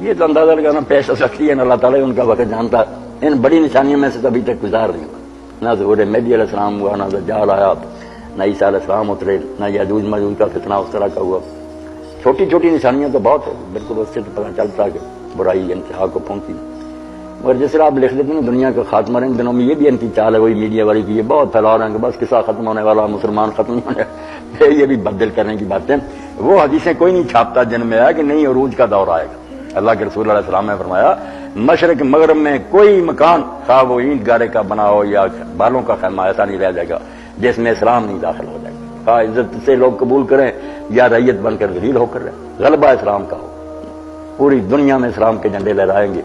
یہ تو اندازہ لگانا پیش ہو سکتی ہے، اللہ تعالیٰ ان کا وقت جانتا ہے۔ ان بڑی نشانیوں میں سے تو ابھی تک گزار نہیں ہوا، نہ ظہور مہدی علیہ السلام ہوا، نہ دجال آیا، نہ عیسیٰ علیہ السلام اترے، نہ یاجوج ماجوج کا فتنہ اس طرح کا ہوا۔ چھوٹی چھوٹی نشانیاں تو بہت ہے، بالکل اس سے تو پتہ چلتا کہ برائی انتہا کو پہنچی۔ مگر جس طرح آپ لکھ دیتے ہیں دنیا کا خاتمہ ان دنوں میں یہ بھی انتی چال ہے وہی میڈیا والی کی، یہ بہت پھیلا رہے ہیں کہ بس قصہ ختم ہونے والا، مسلمان ختم ہونے، یہ بھی بدل کرنے کی باتیں۔ وہ حدیثیں کوئی نہیں چھاپتا جن میں ہے کہ نہیں عروج کا دور آئے گا۔ اللہ کے رسول علیہ السلام نے فرمایا مشرق مغرب میں کوئی مکان خواہ وہ اینٹ گارے کا بنا ہو یا بالوں کا خیمہ ایسا نہیں رہ جائے گا جس میں اسلام نہیں داخل ہو جائے گا، خواہ عزت سے لوگ قبول کریں یا ریت بن کر ذلیل ہو کر رہے، غلبہ اسلام کا ہو، پوری دنیا میں اسلام کے جھنڈے لہرائیں گے۔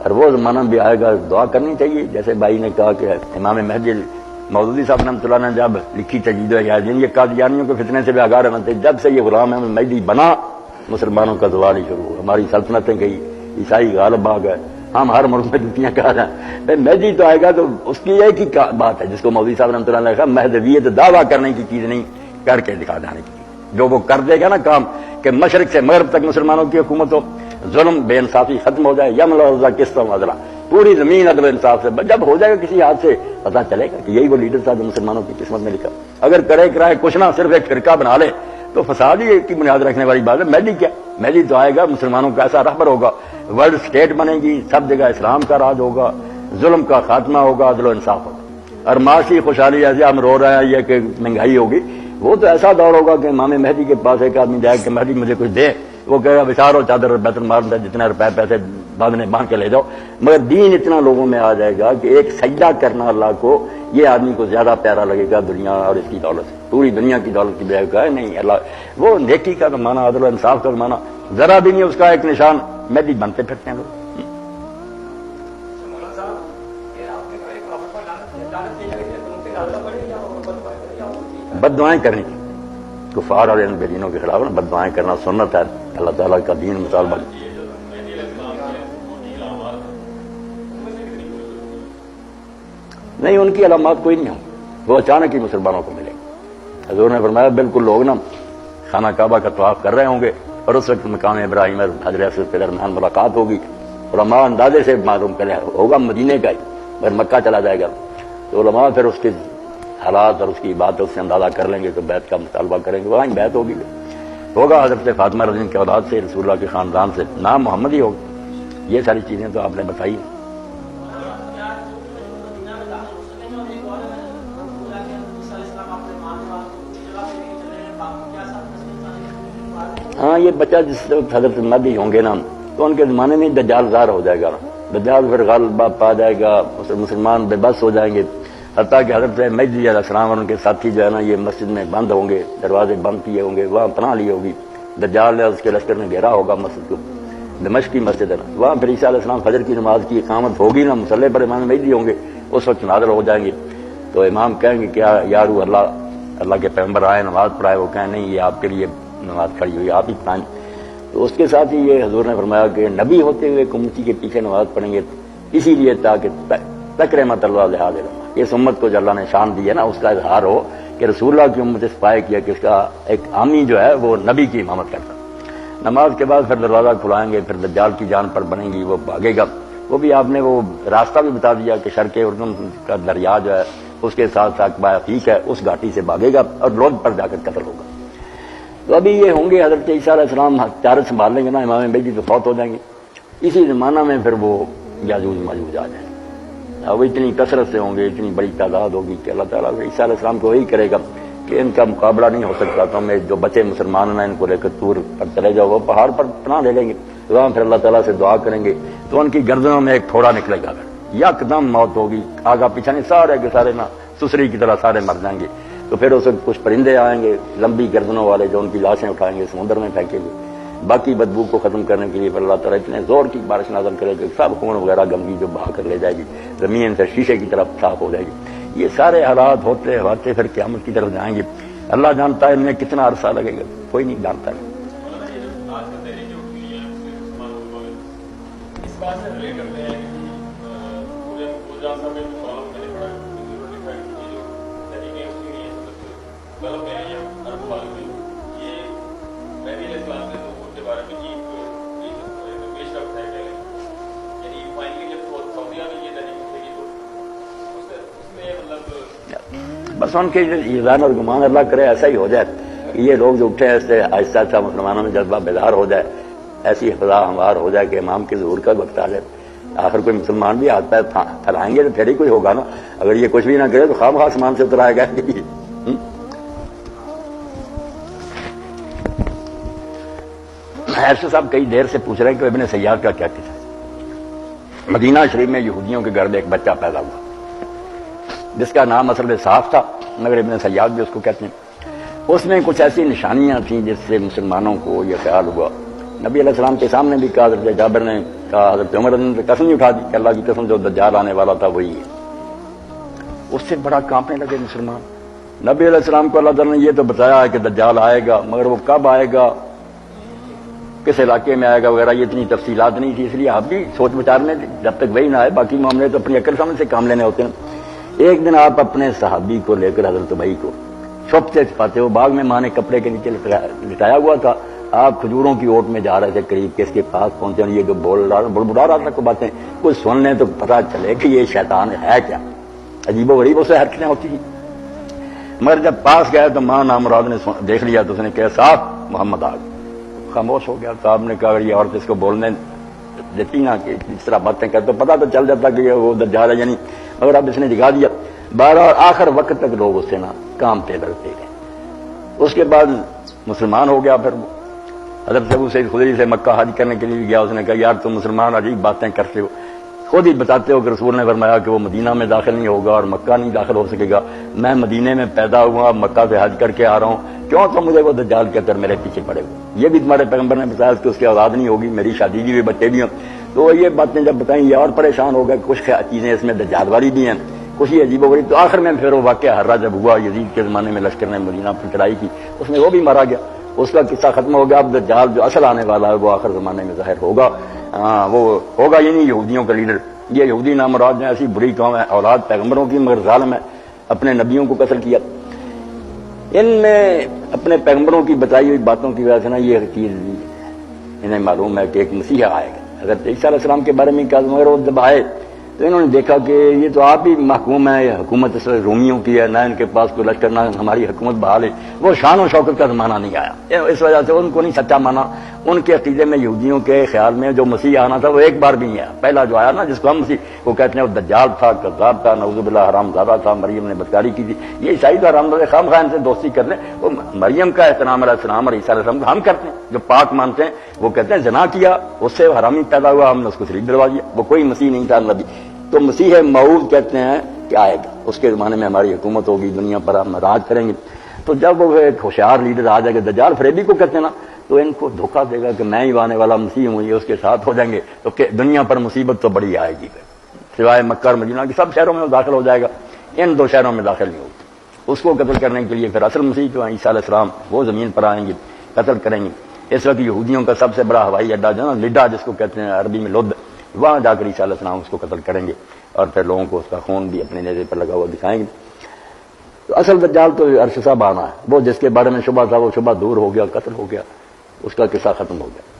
اور وہ زمانہ بھی آئے گا، دعا کرنی چاہیے، جیسے بھائی نے کہا کہ امام مہدی مودودی صاحب رحمۃ اللہ نے جب لکھی تجدید یازین، یہ قادیانیوں کے فتنے سے بھی آگاہ رہنا تھے، جب سے یہ غلام احمد مہدی بنا مسلمانوں کا زوال ہی شروع ہوا، ہماری سلطنتیں گئی، عیسائی غالب آ گئے، ہم ہر ملک میں جتیاں کہہ رہے ہیں۔ مہدی تو آئے گا تو اس کی ایک ہی بات ہے جس کو مودودی صاحب رحمۃ اللہ نے کہا، مہدویت دعویٰ کرنے کی چیز نہیں، کر کے دکھا جانے کی چیز۔ جو وہ کر دے گا نا کام کہ مشرق سے مغرب تک مسلمانوں کی حکومت ہو، ظلم بے انصافی ختم ہو جائے، یمن اور قسط و عدلا، پوری زمین عدل و انصاف سے، جب ہو جائے گا کسی ہاتھ سے پتہ چلے گا کہ یہی وہ لیڈر تھا جو مسلمانوں کی قسمت میں لکھا۔ اگر کرے کرائے کچھ نہ صرف ایک فرقہ بنا لے تو فساد ہی کی بنیاد رکھنے والی بات ہے۔ مہدی کیا؟ مہدی تو آئے گا، مسلمانوں کا ایسا رہبر ہوگا، ورلڈ اسٹیٹ بنے گی، سب جگہ اسلام کا راج ہوگا، ظلم کا خاتمہ ہوگا، عدل و انصاف ہوگا، اور معاشی خوشحالی ایسے ہم رو رہے ہیں یہ کہ مہنگائی ہوگی، وہ تو ایسا دور ہوگا کہ امام مہدی کے پاس ایک آدمی جائے کہ مہدی مجھے کچھ دے، وہ کہے گا بچارو چادر بیت المال میں جتنے روپے پیسے باندھنے باندھ کے لے جاؤ۔ مگر دین اتنا لوگوں میں آ جائے گا کہ ایک سجدہ کرنا اللہ کو یہ آدمی کو زیادہ پیارا لگے گا دنیا اور اس کی دولت سے، پوری دنیا کی دولت کی بجائے کہا نہیں اللہ، وہ نیکی کا تو مانا، عدل و انصاف کا مانا ذرا بھی نہیں، اس کا ایک نشان مہدی بنتے پھرتے ہیں لوگ۔ بد دعائیں کرنی تھی کفار اور ان بے دینوں کے خلاف، بد دعائیں کرنا سنت ہے، اللہ تعالیٰ کا دین مطالبہ۔ نہیں، ان کی علامات کوئی نہیں ہوں، وہ اچانک ہی مسلمانوں کو ملیں گے۔ حضور نے فرمایا بالکل لوگ نا خانہ کعبہ کا طواف کر رہے ہوں گے اور اس وقت مقام ابراہیم اور حجر اسود کے درمیان ملاقات ہوگی، علماء اندازے سے معلوم کرے ہوگا مدینے کا ہی، اگر مکہ چلا جائے گا تو علماء پھر اس کے حالات اور اس کی باتوں سے اندازہ کر لیں گے تو بیعت کا مطالبہ کریں گے، وہاں ہی بیعت ہوگا حضرت فاطمہ رضی اللہ کی اولاد سے، رسول اللہ کے خاندان سے، نام محمد ہی ہوگا۔ یہ ساری چیزیں تو آپ نے بتائی۔ ہاں، یہ بچہ جس وقت حضرت مہدی ہوں گے نا تو ان کے زمانے میں دجال ظاہر ہو جائے گا، دجال پھر غلبہ پا جائے گا، مسلمان بے بس ہو جائیں گے، حتیٰ کہ حضرت مہدی علیہ السلام اور ان کے ساتھی جو ہے نا یہ مسجد میں بند ہوں گے، دروازے بند کیے ہوں گے، وہاں پناہ لی ہوگی، دجال نے اس کے لشکر نے گھیرا ہوگا مسجد کو، دمشق کی مسجد ہے نا، وہاں پھر عیسیٰ علیہ السلام فجر کی نماز کی اقامت ہوگی نا، مصلی پر امام مہدی ہوں گے، اس وقت نازل ہو جائیں گے، تو امام کہیں گے کیا یارو اللہ کے پیغمبر آئے نماز پڑھائے، وہ کہیں نہیں یہ آپ کے لیے نماز کھڑی ہوئی، آپ ہی پڑھائیں۔ تو اس کے ساتھ ہی یہ حضور نے فرمایا کہ نبی ہوتے ہوئے امتی کے پیچھے نماز پڑھیں گے اسی لیے تاکہ تکرمت اللہ لحاظ اس امت کو جو اللہ نے شان دی ہے نا اس کا اظہار ہو کہ رسول اللہ کی امت اس پائے کیا کہ اس کا ایک عامی جو ہے وہ نبی کی امامت کرتا۔ نماز کے بعد پھر دروازہ کھلائیں گے، پھر دجال کی جان پر بنے گی، وہ بھاگے گا، وہ بھی آپ نے وہ راستہ بھی بتا دیا کہ شرق اردن کا دریا جو ہے اس کے ساتھ ساتھ عقیق ہے، اس گھاٹی سے بھاگے گا اور لوگ پر جا کر قتل ہوگا۔ تو ابھی یہ ہوں گے حضرت عیسیٰ علیہ السلام تجارت سنبھال لیں گے نا، امام مہدی تو فوت ہو جائیں گے، اسی زمانہ میں پھر وہ یاجوج ماجوج آ جائیں گے، وہ اتنی کثرت سے ہوں گے، اتنی بڑی تعداد ہوگی کہ اللہ تعالیٰ عیسیٰ علیہ السلام کو وہی کرے گا کہ ان کا مقابلہ نہیں ہو سکتا، تو ہمیں جو بچے مسلمان ہیں ان کو لے کر طور پر چلے جاؤ، وہ پہاڑ پر پناہ لے لیں گے، وہاں پھر اللہ تعالیٰ سے دعا کریں گے تو ان کی گردنوں میں ایک پھوڑا نکلے گا، یکدم موت ہوگی، آگا پیچھے نہیں، سارے کے سارے نا سسری کی طرح سارے مر جائیں گے۔ تو پھر اس وقت کچھ پرندے آئیں گے لمبی گردنوں والے جو ان کی لاشیں اٹھائیں گے سمندر میں پھینکیں گے، باقی بدبو کو ختم کرنے کے لیے پھر اللہ تعالیٰ اتنے زور کی بارش نازل کرے گا سب خون وغیرہ گندگی جو بہا کر لے جائے گی، زمین سے شیشے کی طرف صاف ہو جائے گی۔ یہ سارے حالات ہوتے ہوتے پھر قیامت کی طرف جائیں گے، اللہ جانتا ہے ان میں کتنا عرصہ لگے گا، کوئی نہیں جانتا ہے۔ گلف میں یا عرب ممالک میں یہ مہدی علیہ السلام کے ظہور کے بارے میں پیش رفت ہے کہ یعنی فائنلی جب سعودیہ میں یہ تحریک اٹھے گی تو اس میں مطلب بس ان کے ایذان اور گمان اللہ کرے ایسا ہی ہو جائے کہ یہ لوگ جو اٹھے ایسے آہستہ آہستہ مسلمانوں میں جذبہ بیدار ہو جائے، ایسی فضا ہموار ہو جائے کہ امام کے ظہور کا وقت آ جائے، آخر کوئی مسلمان بھی ہاتھ پیر پھیلائیں گے تو پھر ہی کوئی ہوگا نا. اگر یہ کچھ بھی نہ کرے تو خواہ خواہ آسمان سے اتر آئے گا. ایسے صاحب کئی دیر سے پوچھ رہے ہیں کہ ابن سیاد کا کیا قصہ ہے. مدینہ شریف میں یہودیوں کے گھر میں ایک بچہ پیدا ہوا جس کا نام اصل میں صاف تھا، مگر ابن سیاد بھی اس کو کہتے ہیں. اس میں کچھ ایسی نشانیاں تھیں جس سے مسلمانوں کو یہ خیال ہوا. نبی علیہ السلام کے سامنے بھی کہا، حضرت جابر نے کہا، حضرت عمر نے قسم نہیں اٹھا دی کہ اللہ کی قسم جو دجال آنے والا تھا وہی ہے. اس سے بڑا کانپنے لگے مسلمان. نبی علیہ السلام کو اللہ تعالیٰ نے یہ تو بتایا ہے کہ دجال آئے گا، مگر وہ کب آئے گا، کس علاقے میں آئے گا وغیرہ یہ اتنی تفصیلات نہیں تھی. اس لیے آپ بھی سوچ بچار میں جب تک وہی نہ آئے باقی معاملے تو اپنی عقل سمجھ سے کام لینے ہوتے ہیں. ایک دن آپ اپنے صحابی کو لے کر حضرت بھائی کو چھپ سے چھپاتے ہو، باغ میں ماں نے کپڑے کے نیچے لٹایا ہوا تھا، آپ کھجوروں کی اوٹ میں جا رہے تھے، قریب کے اس کے پاس پہنچے اور یہ جو بڑبڑا رہا تھا کو باتیں کوئی سن لیں تو پتہ چلے کہ یہ شیطان ہے کیا. عجیب و غریب اسے حرکتیں ہوتی تھیں. مگر جب پاس گئے تو ماں نامراد نے دیکھ لیا تو اس نے کہا صاحب محمد آ گئے. خاموش ہو گیا. صاحب نے کہا اگر یہ عورت اس کو بولنے دیتی نا کہ اس طرح باتیں کرتے تو پتہ تو چل جاتا کہ وہ دجال ہے یعنی، مگر اب اس نے دکھا دیا. بہرحال آخر وقت تک لوگ اس سے نا کامتے لڑتے گئے. اس کے بعد مسلمان ہو گیا. پھر حضرت ابو سعید خدری سے مکہ حج کرنے کے لیے گیا. اس نے کہا یار تم مسلمان عجیب باتیں کرتے ہو، خود ہی بتاتے ہو کہ رسول نے فرمایا کہ وہ مدینہ میں داخل نہیں ہوگا اور مکہ نہیں داخل ہو سکے گا. میں مدینے میں پیدا ہوا، مکہ سے حج کر کے آ رہا ہوں، کیوں تم مجھے وہ دجال کہہ کر میرے پیچھے پڑے ہو؟ یہ بھی تمہارے پیغمبر نے بتایا کہ اس کی اولاد نہیں ہوگی، میری شادی کی بھی بچے بھی ہیں. تو یہ باتیں جب بتائیں یہ اور پریشان ہو گئے. کچھ چیزیں اس میں دجال والی بھی ہیں، کچھ ہی عجیب و غریب. تو آخر میں پھر وہ واقعہ ہررا جب ہوا، یزید کے زمانے میں لشکر نے مدینہ پر چڑھائی کی، اس میں وہ بھی مارا گیا. اس کا قصہ ختم ہو گیا. اب دجال جو اصل آنے والا ہے وہ آخر زمانے میں ظاہر ہوگا. وہ ہوگا یہ نہیں یہودیوں کا لیڈر. یہ یہودی نامراد نے ایسی بری قوم ہے، اولاد پیغمبروں کی مگر ظالم ہے، اپنے نبیوں کو قتل کیا. ان میں اپنے پیغمبروں کی بتائی ہوئی باتوں کی وجہ سے نا یہ چیز انہیں معلوم ہے کہ ایک مسیحا آئے گا. حضرت عیسیٰ علیہ السلام کے بارے میں کہا، مگر وہ جب آئے تو انہوں نے دیکھا کہ یہ تو آپ ہی محکوم ہے، یہ حکومت اس رومیوں کی ہے، نہ ان کے پاس کوئی لشکر نہ ہماری حکومت بحال ہے. وہ شان و شوکت کا زمانہ نہیں آیا. اس وجہ سے ان کو نہیں سچا مانا. ان کے عقیدے میں یہودیوں کے خیال میں جو مسیح آنا تھا وہ ایک بار بھی نہیں آیا. پہلا جو آیا نا جس کو ہم مسیح وہ کہتے ہیں وہ دجال تھا، کذاب تھا، نعوذ باللہ حرام زادہ تھا، مریم نے بدکاری کی تھی. یہ عیسائی تو حرام زادہ خام خواہ سے دوستی کر لیں. وہ مریم کا احترام علیہ السلام اور عیسیٰ علیہ السلام ہم کرتے ہیں، جو پاک مانتے ہیں وہ کہتے ہیں زنا کیا اس سے حرامی پیدا ہوا، ہم نے اس کو شریک دلوا دیا. وہ کوئی مسیح نہیں تھا نبی. تو مسیح موعود کہتے ہیں کہ آئے گا، اس کے زمانے میں ہماری حکومت ہوگی، دنیا پر ہم راج کریں گے. تو جب وہ ایک ہوشیار لیڈر آ جائے گا، دجال فریبی کو کہتے ہیں نا، تو ان کو دھوکہ دے گا کہ میں ہی آنے والا مسیح ہوں، یہ اس کے ساتھ ہو جائیں گے. تو دنیا پر مصیبت تو بڑی آئے گی. سوائے مکہ اور مدینہ کی سب شہروں میں وہ داخل ہو جائے گا، ان دو شہروں میں داخل نہیں ہوگا. اس کو قتل کرنے کے لیے پھر اصل مسیح جو ہیں عیسیٰ علیہ السلام وہ زمین پر آئیں گے، قتل کریں گے. اس وقت یہودیوں کا سب سے بڑا ہوائی اڈا جو ہے نا لڈا، جس کو کہتے ہیں عربی میں لد، وہاں جا کر عیسیٰ علیہ السلام اس کو قتل کریں گے اور پھر لوگوں کو اس کا خون بھی اپنے نیزے پر لگا ہوا دکھائیں گے. تو اصل دجال تو عرش صاحب آنا ہے. وہ جس کے بارے میں شبہ تھا وہ شبہ دور ہو گیا، قتل ہو گیا، اس کا قصہ ختم ہو گیا.